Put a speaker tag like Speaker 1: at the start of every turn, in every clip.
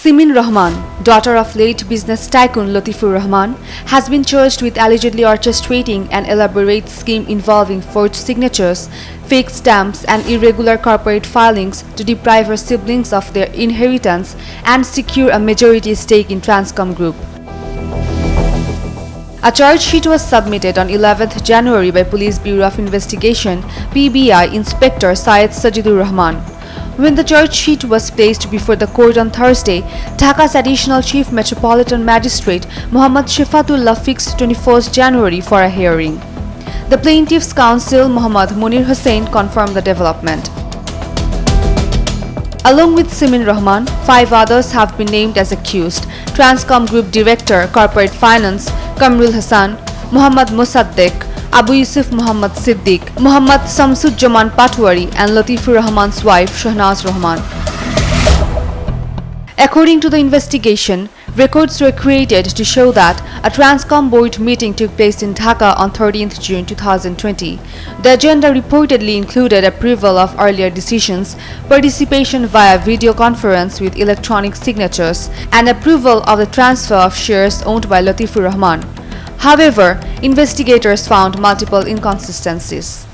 Speaker 1: Simeen Rahman, daughter of late business tycoon 𝗞𝗲𝘆𝘄cie𝗿𝗱𝘀, has been charged with allegedly orchestrating an elaborate scheme involving forged signatures, fake stamps and irregular corporate filings to deprive her siblings of their inheritance and secure a majority stake in Transcom Group. A charge sheet was submitted on 11th January by Police Bureau of Investigation (PBI) Inspector Syed Sajidur Rahman. When the charge sheet was placed before the court on Thursday, Dhaka's Additional Chief Metropolitan Magistrate Mohammad Shifatullah fixed 21st January for a hearing. The plaintiff's counsel Mohammad Munir Hussain confirmed the development. Along with Simeen Rahman, 5 others have been named as accused: Transcom Group Director, Corporate Finance Kamrul Hassan, Muhammad Mosaddeq, Abu Yusuf Muhammad Siddiq, Muhammad Samsudjaman Patwari and 𝗞𝗲𝘆𝘆𝘆𝗀's wife Shahnaz Rahman. According to the investigation, records were created to show that a Transcom board meeting took place in Dhaka on 13th June 2020. The agenda reportedly included approval of earlier decisions, participation via video conference with electronic signatures, and approval of the transfer of shares owned by 𝗞𝗲𝘆𝘆𝘆𝘆. However, investigators found multiple inconsistencies.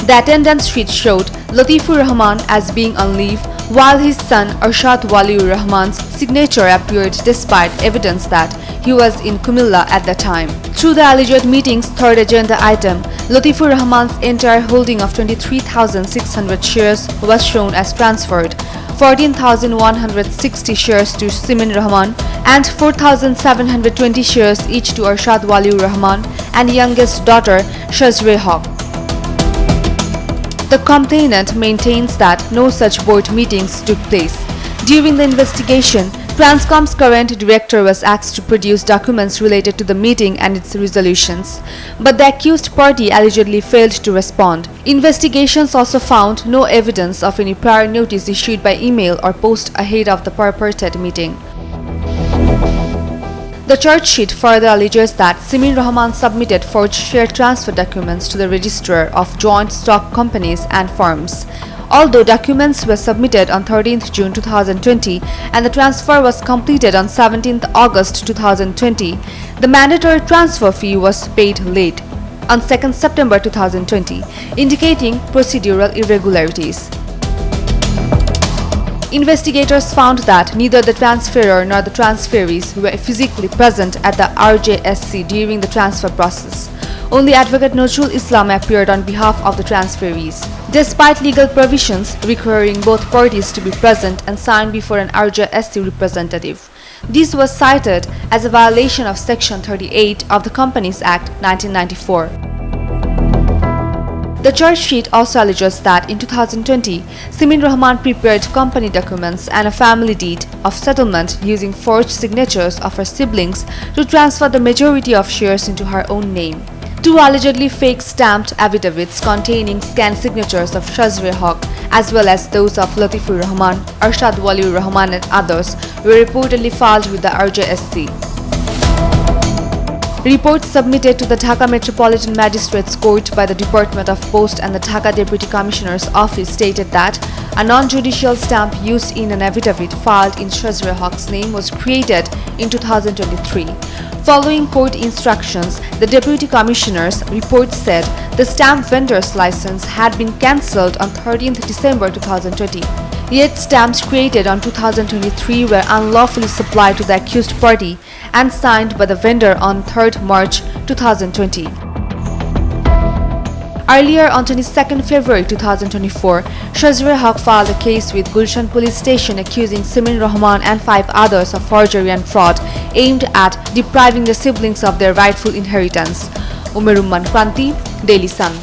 Speaker 1: The attendance sheet showed 𝗞𝗲𝘆𝘆𝘆𝑚an as being on leave, while his son 𝗲𝗏𝗏𝑣𝗏𝑢𝑟-Rahman's signature appeared despite evidence that he was in Kumilla at the time. Through the alleged meeting's third agenda item, 𝗞𝗲𝘆𝘆𝘆𝑚an's entire holding of 23,600 shares was shown as transferred, 14,160 shares to Simeen Rahman and 4,720 shares each to 𝗲𝗏𝗏𝑣𝗏𝑢𝑟-Rahman and youngest daughter 𝗲𝗏𝘋𝗆. The complainant maintains that no such board meetings took place. During the investigation, Transcom's current director was asked to produce documents related to the meeting and its resolutions, but the accused party allegedly failed to respond. Investigations also found no evidence of any prior notice issued by email or post ahead of the purported meeting. The charge sheet further alleges that Simeen Rahman submitted forged share transfer documents to the Registrar of Joint Stock Companies and Firms. Although documents were submitted on 13th June 2020 and the transfer was completed on 17th August 2020, the mandatory transfer fee was paid late, on 2nd September 2020, indicating procedural irregularities. Investigators found that neither the transferor nor the transferees were physically present at the RJSC during the transfer process. Only Advocate Nazrul Islam appeared on behalf of the transferees. Despite legal provisions requiring both parties to be present and sign before an RJSC representative, this was cited as a violation of Section 38 of the Companies Act 1994. The charge sheet also alleges that in 2020, Simeen Rahman prepared company documents and a family deed of settlement using forged signatures of her siblings to transfer the majority of shares into her own name. 2 allegedly fake stamped affidavits containing scanned signatures of 𝗲𝗏𝘋𝗆 as well as those of 𝗞𝗲𝘆𝘆𝘆𝑚an, 𝗲𝗏𝗏𝘆𝘆𝘆𝑚an and others were reportedly filed with the RJSC. Reports submitted to the Dhaka Metropolitan Magistrates Court by the Department of Post and the Dhaka Deputy Commissioner's Office stated that a non-judicial stamp used in an affidavit filed in 𝗲𝗏𝘋𝗆's name was created in 2023. Following court instructions, the Deputy Commissioner's report said the stamp vendor's license had been cancelled on 13th December 2020. Yet stamps created on 2023 were unlawfully supplied to the accused party and signed by the vendor on 3rd March 2020. Earlier, on 22nd February 2024, 𝗲𝗏𝘋𝗆 filed a case with Gulshan Police Station accusing Simeen Rahman and 5 others of forgery and fraud aimed at depriving the siblings of their rightful inheritance. Umerumman Kranti, Daily Sun.